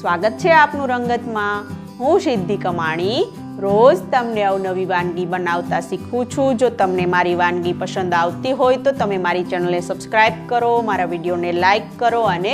સ્વાગત છે આપનું રંગતમાં। હું સિદ્ધિ કમાણી રોજ તમને અવનવી વાનગી બનાવતા શીખું છું। જો તમને મારી વાનગી પસંદ આવતી હોય તો તમે મારી ચેનલને સબસ્ક્રાઇબ કરો, મારા વિડીયોને લાઈક કરો અને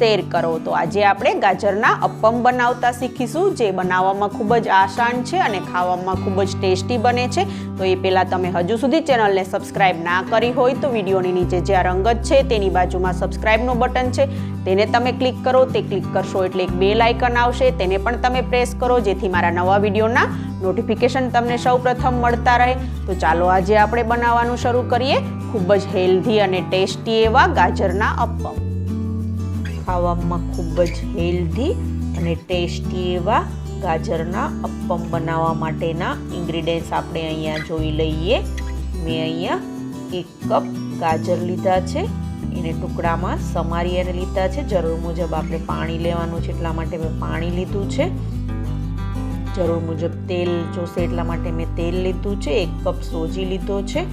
શેર કરો। તો આજે આપણે ગાજરના અપ્પમ બનાવતા શીખીશું, જે બનાવવામાં ખૂબ જ આસાન છે અને ખાવામાં ખૂબ જ ટેસ્ટી બને છે। તો એ પહેલાં તમે હજુ સુધી ચેનલને સબસ્ક્રાઇબ ના કરી હોય તો વિડીયોની નીચે જે આ રંગત છે તેની બાજુમાં સબસ્ક્રાઇબનું બટન છે, તેને તમે ક્લિક કરો। તે ક્લિક કરશો એટલે એક બેલ આઇકન આવશે, તેને પણ તમે પ્રેસ કરો, જેથી મારા નવા વિડીયોના નોટિફિકેશન તમને સૌપ્રથમ મળતા રહે। તો ચાલો આજે આપણે બનાવવાનું શરૂ કરીએ ખૂબ જ હેલ્ધી અને ટેસ્ટી એવા ગાજરના અપ્પમ। ખાવામાં ખૂબ જ હેલ્ધી અને ટેસ્ટી એવા ગાજરના અપ્પમ બનાવવા માટેના ઇન્ગ્રીડિયન્ટ્સ આપણે અહીંયા જોઈ લઈએ। મેં અહીંયા 1 કપ ગાજર લીધા છે, એને ટુકડામાં સમારી અને લીધા છે। જરૂર મુજબ આપણે પાણી લેવાનું છે, એટલા માટે મેં પાણી લીધું છે। જરૂર મુજબ તેલ જોશે એટલા માટે મેં તેલ લીધું છે। 1 કપ સોજી લીધો છે।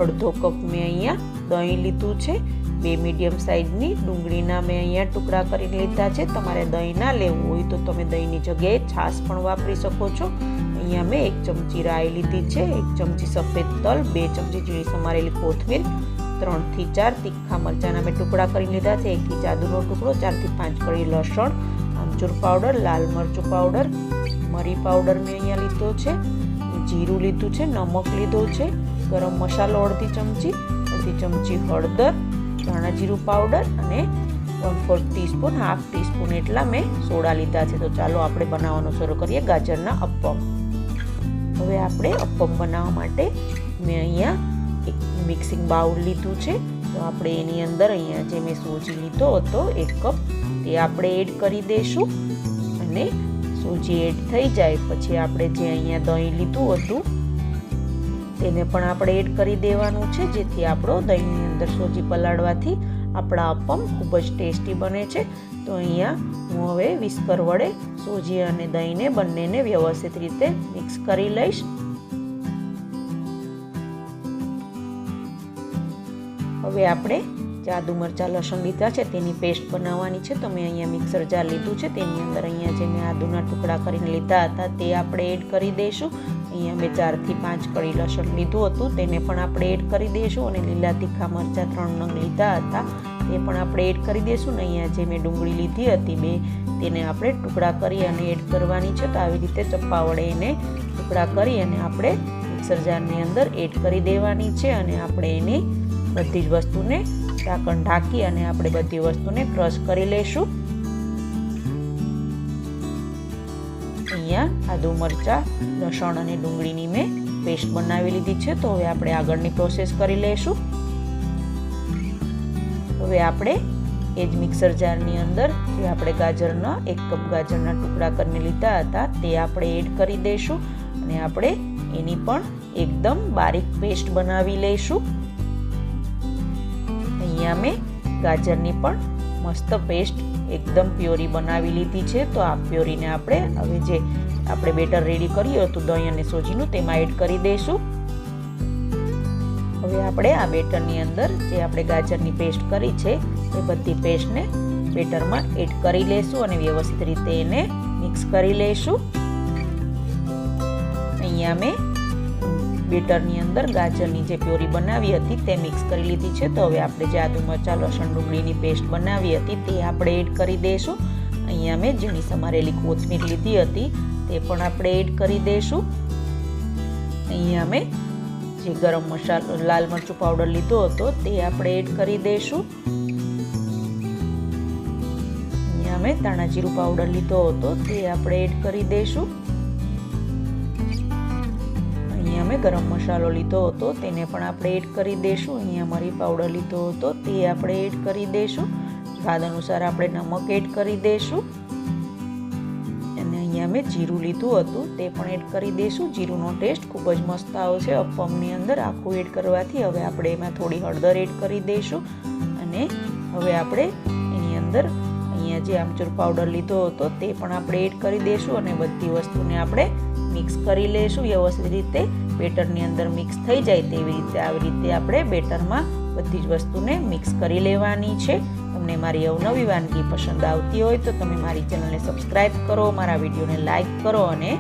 અડધો કપ મેં અહીંયા દહીં લીધું છે। 2 મીડિયમ સાઇઝની ડુંગળીના મેં અહીંયા ટુકડા કરીને લીધા છે। તમારે દહીં ના લેવું હોય તો તમે દહીંની જગ્યાએ છાશ પણ વાપરી શકો છો। અહીંયા મેં 1 ચમચી રાઈ લીધી છે, 1 ચમચી સફેદ તલ, 2 ચમચી ઝીણી સમારેલી કોથમીર, 3 થી 4 તીખા મરચાંના મેં ટુકડા કરીને લીધા છે, 1 ઇંચ આદુનો ટુકડો, 4 થી 5 કળી લસણ, આમચૂર પાવડર, લાલ મરચું પાવડર, મરી પાવડર મેં અહીંયા લીધો છે, જીરું લીધું છે, નમક લીધો છે, ગરમ મસાલો અડધી ચમચી હળદર, ધાણા જીરું પાવડર અને 1/4 ટીસ્પૂન, હાફ ટીસ્પૂન એટલા મેં સોડા લીધા છે। તો ચાલો આપણે બનાવવાનું શરૂ કરીએ ગાજરના અપ્પમ। હવે આપણે અપ્પમ બનાવવા માટે મેં અહીંયા એક મિક્સિંગ બાઉલ લીધું છે। તો આપણે એની અંદર અહીંયા જે મેં સોજી લીધો હતો 1 કપ, તે આપણે એડ કરી દઈશું અને સોજી એડ થઈ જાય પછી આપણે જે અહીંયા દહીં લીધું હતું તેને પણ આપણે એડ કરી દેવાનું છે, જેથી આપણો દહીંની અંદર સોજી પલાળવાથી આપણા અપ્પમ ખૂબ જ ટેસ્ટી બને છે। તો અહીંયા હું હવે વિસ્કર વડે સોજી અને દહીંને બંનેને વ્યવસ્થિત રીતે મિક્સ કરી લઈશ। હવે આપણે જે આદુ મરચાં લસણ લીધા છે તેની પેસ્ટ બનાવવાની છે। તો મેં અહીંયા મિક્સર જાર લીધું છે, તેની અંદર અહીંયા જે મેં આદુના ટુકડા કરીને લીધા હતા તે આપણે એડ કરી દઈશું। અહીંયા મેં 4 થી 5 કળી લસણ લીધું હતું, તેને પણ આપણે એડ કરી દઈશું અને લીલા તીખા મરચાં 3 નંગ લીધા હતા તે પણ આપણે એડ કરી દઈશું। ને અહીંયા જે મેં ડુંગળી લીધી હતી 2, તેને આપણે ટુકડા કરી અને એડ કરવાની છે। તો આવી રીતે ચપ્પા વડે એને ટુકડા કરી અને આપણે મિક્સર જારની અંદર એડ કરી દેવાની છે અને આપણે એને બધી જ વસ્તુને ઢાંકણ ઢાંકી અને આપણે બધી વસ્તુને ક્રશ કરી લઈશું। અહીંયા આદુ મરચાં લસણ અને ડુંગળીની મેં પેસ્ટ બનાવી લીધી છે। તો હવે આપણે આગળની પ્રોસેસ કરી લઈશું। હવે આપણે એ જ મિક્સર જારની અંદર જે આપણે ગાજરના 1 કપ ગાજરના ટુકડા કરીને લીધા હતા તે આપણે એડ કરી દઈશું અને આપણે એની પણ એકદમ બારીક પેસ્ટ બનાવી લઈશું। અહીંયા મેં ગાજરની પણ મસ્ત પેસ્ટ એકદમ પ્યોરી બનાવી લીધી છે। તો આ પ્યોરીને આપણે હવે જે આપણે બેટર રેડી કર્યું હતું દહીં અને સોજીનું તેમાં એડ કરી દઈશું। હવે આપણે આ બેટરની અંદર જે આપણે ગાજરની પેસ્ટ કરી છે એ બધી પેસ્ટને બેટરમાં એડ કરી લઈશું અને વ્યવસ્થિત રીતે એને મિક્સ કરી લઈશું। અહીંયા મેં બેટરની અંદર ગાજરની જે પ્યોરી બનાવી હતી તે મિક્સ કરી લીધી છે। તો હવે આપણે જે આદુ મરચાં લસણ ડુંગળીની પેસ્ટ બનાવી હતી તે આપણે એડ કરી દઈશું। અહીંયા મેં ઝીણી સમારેલી કોથમીર લીધી હતી તે પણ આપણે એડ કરી દઈશું। અહીંયા મેં જે ગરમ મસાલો લાલ મરચું પાવડર લીધો હતો તે આપણે એડ કરી દઈશું। અહીંયા મેં ધાણા જીરું પાવડર લીધો હતો તે આપણે એડ કરી દઈશું। અહીંયા મેં ગરમ મસાલો લીધો હતો તેને પણ આપણે એડ કરી દઈશું। અહીંયા મરી પાવડર લીધો હતો તે આપણે એડ કરી દઈશું। સ્વાદ અનુસાર આપણે નમક એડ કરી દઈશું અને અહીંયા મેં જીરું લીધું હતું તે પણ એડ કરી દઈશું। જીરુંનો ટેસ્ટ ખૂબ જ મસ્ત આવશે અપ્પમની અંદર આખું એડ કરવાથી। હવે આપણે એમાં થોડી હળદર એડ કરી દઈશું અને હવે આપણે એની અંદર અહીંયા જે આમચૂર પાવડર લીધો હતો તે પણ આપણે એડ કરી દઈશું અને બધી વસ્તુને આપણે મિક્સ કરી લઈશું વ્યવસ્થિત રીતે। બેટરની અંદર મિક્સ થઈ જાય તેવી રીતે આવી રીતે આપણે બેટરમાં બધી જ વસ્તુને મિક્સ કરી લેવાની છે। તમને મારી અવનવી વાનગી પસંદ આવતી હોય તો તમે મારી ચેનલને સબસ્ક્રાઈબ કરો, મારા વિડીયોને લાઈક કરો અને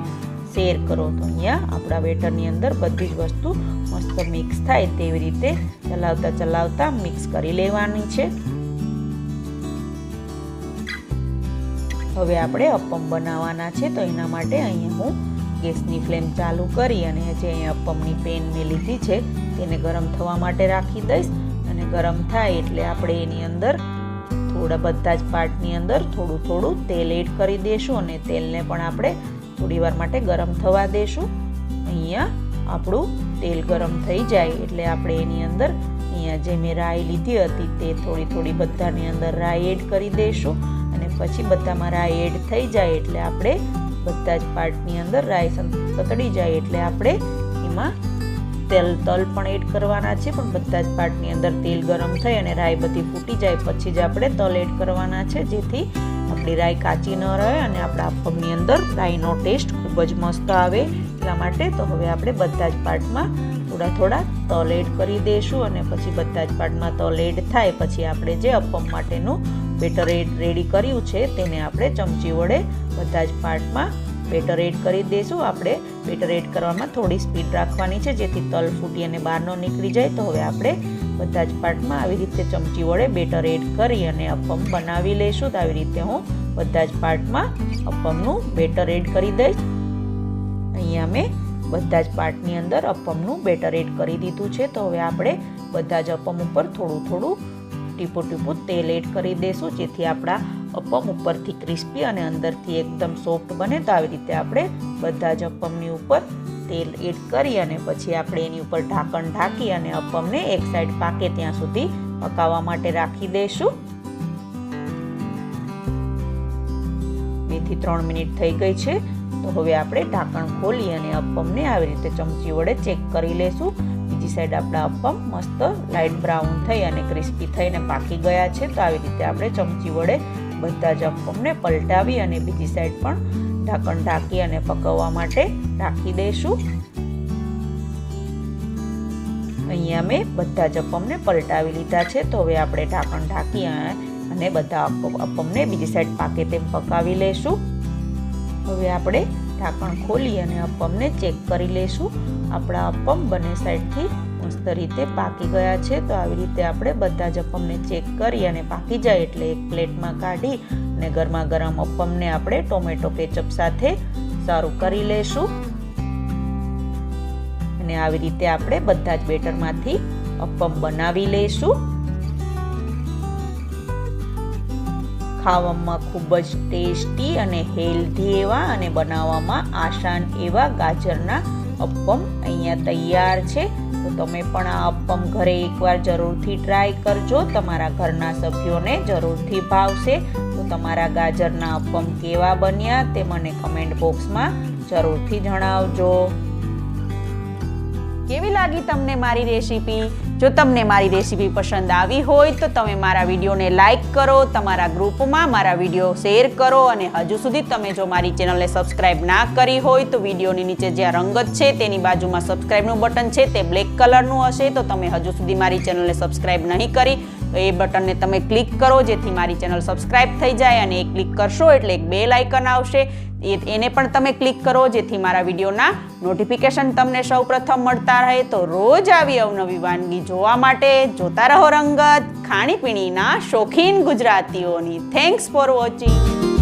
શેર કરો. તો અહીંયા આપણા બેટરની અંદર બધી જ વસ્તુ મસ્ત મિક્સ થાય તેવી રીતે ચલાવતા મિક્સ કરી લેવાની છે. હવે આપણે અપ્પમ બનાવવાના છે. તો એના માટે અહીંયા હું ગેસની ફ્લેમ ચાલુ કરી અને જે અહીંયા અપ્પમની પેન મેં લીધી છે તેને ગરમ થવા માટે રાખી દઈશ. અને ગરમ થાય એટલે આપણે એની અંદર બધા જ પાર્ટની અંદર થોડું તેલ એડ કરી દઈશું અને તેલને પણ આપણે થોડી વાર માટે ગરમ થવા દઈશું. અહીંયા આપણું તેલ ગરમ થઈ જાય એટલે આપણે એની અંદર અહીંયા જે મેં રાઈ લીધી હતી તે થોડી બધાની અંદર રાઈ એડ કરી દઈશું. અને પછી બધામાં રાઈ એડ થઈ જાય એટલે આપણે બધા જ પાર્ટની અંદર રાઈ સતળી જાય એટલે આપણે એમાં તલ પણ એડ કરવાના છે. પણ બધા જ પાર્ટની અંદર તેલ ગરમ થઈ અને રાઈ બધી ફૂટી જાય પછી જ આપણે તલ એડ કરવાના છે, જેથી આપણી રાઈ કાચી ન રહે અને આપણા અપ્પમની અંદર રાઈનો ટેસ્ટ ખૂબ જ મસ્ત આવે એટલા માટે. તો હવે આપણે બધા જ પાર્ટમાં થોડા તલ એડ કરી દઈશું અને પછી બધા જ પાર્ટમાં તલ એડ થાય પછી આપણે જે અપ્પમ માટેનું બેટર રેડી કર્યું છે તેને આપણે ચમચી વડે બધા જ પાર્ટમાં બેટર એડ કરી દઈશું. આપણે બેટર એડ કરવામાં થોડી સ્પીડ રાખવાની છે જેથી તલ ફૂટી અને બહાર ન નીકળી જાય. તો હવે આપણે બધા જ પાર્ટમાં આવી રીતે ચમચી વડે બેટર એડ કરી અને અપ્પમ બનાવી લઈશું. તો આવી રીતે હું બધા જ પાર્ટમાં અપ્પમનું બેટર એડ કરી દઈશ. અહીંયા મેં બધા જ પાર્ટની અંદર અપ્પમનું બેટર એડ કરી દીધું છે. તો હવે આપણે બધા જ અપ્પમ ઉપર થોડું ટીપું તેલ એડ કરી દઈશું, જેથી આપણા અપ્પમ ઉપરથી ક્રિસ્પી અને અંદરથી એકદમ સોફ્ટ બને. તો આવી રીતે આપણે બધા જ અપ્પમની ઉપર તેલ એડ કરી અને પછી આપણે એની ઉપર ઢાંકણ ઢાંકી અને અપ્પમને એક સાઈડ પાકે ત્યાં સુધી પકાવવા માટે રાખી દઈશું. 2 થી 3 મિનિટ થઈ ગઈ છે. તો હવે આપણે ઢાંકણ ખોલી અને અપ્પમને આવી રીતે ચમચી વડે ચેક કરી લઈશું. બીજી સાઈડ આપણા અપ્પમ મસ્ત લાઇટ બ્રાઉન થઈ અને ક્રિસ્પી થઈને પાકી ગયા છે. તો આવી રીતે આપણે ચમચી વડે બધા જ અપ્પમને પલટાવી અને બીજી સાઈડ પણ ઢાંકણ ઢાંકી અને પકવવા માટે રાખી દઈશું. અહીંયા મેં બધા જ અપ્પમને પલટાવી લીધા છે. તો હવે આપણે ઢાંકણ ઢાંકી અને બધા અપ્પમને બીજી સાઈડ પાકે તેમ પકાવી લઈશું. હવે આપણે ઢાંકણ ખોલી અને અપ્પમને ચેક કરી લઈશું. આપણા અપ્પમ બંને સાઈડથી મસ્ત રીતે પાકી ગયા છે. તો આવી રીતે આપણે બધા જ અપ્પમને ચેક કરી અને પાકી જાય એટલે એક પ્લેટમાં કાઢી અને ગરમા ગરમ અપ્પમને આપણે ટોમેટો કેચઅપ સાથે સર્વ કરી લઈશું. અને આવી રીતે આપણે બધા જ બેટરમાંથી અપ્પમ બનાવી લઈશું. ખાવામાં ખૂબ જ ટેસ્ટી અને હેલ્ધી એવા અને બનાવવામાં આસાન એવા ગાજરના અપ્પમ અહીંયા તૈયાર છે. તો તમે પણ આ અપ્પમ ઘરે એકવાર જરૂરથી ટ્રાય કરજો. તમારા ઘરના સભ્યોને જરૂરથી ભાવશે. તો તમારા ગાજરના અપ્પમ કેવા બન્યા તે મને કમેન્ટ બોક્સમાં જરૂરથી જણાવજો. કેવી લાગી તમને મારી રેસીપી? જો તમને મારી રેસીપી પસંદ આવી હોય તો તમે મારા વિડીયોને લાઈક કરો, તમારા ગ્રુપમાં મારા વિડીયો શેર કરો અને હજુ સુધી તમે જો મારી ચેનલને સબસ્ક્રાઈબ ના કરી હોય તો વિડીયોની નીચે જ્યાં રંગત છે તેની બાજુમાં સબસ્ક્રાઈબનું બટન છે તે બ્લેક કલરનું હશે. તો તમે હજુ સુધી મારી ચેનલને સબસ્ક્રાઈબ નહીં કરી તો એ બટનને તમે ક્લિક કરો જેથી મારી ચેનલ સબસ્ક્રાઈબ થઈ જાય. અને એ ક્લિક કરશો એટલે એક બેલ આઇકન આવશે, એને પણ તમે ક્લિક કરો જેથી મારા વિડીયોના નોટિફિકેશન તમને સૌપ્રથમ મળતા રહે. તો રોજ આવી અવનવી વાનગી જોવા માટે જોતા રહો રંગત, ખાણીપીણીના શોખીન ગુજરાતીઓની. Thanks for watching.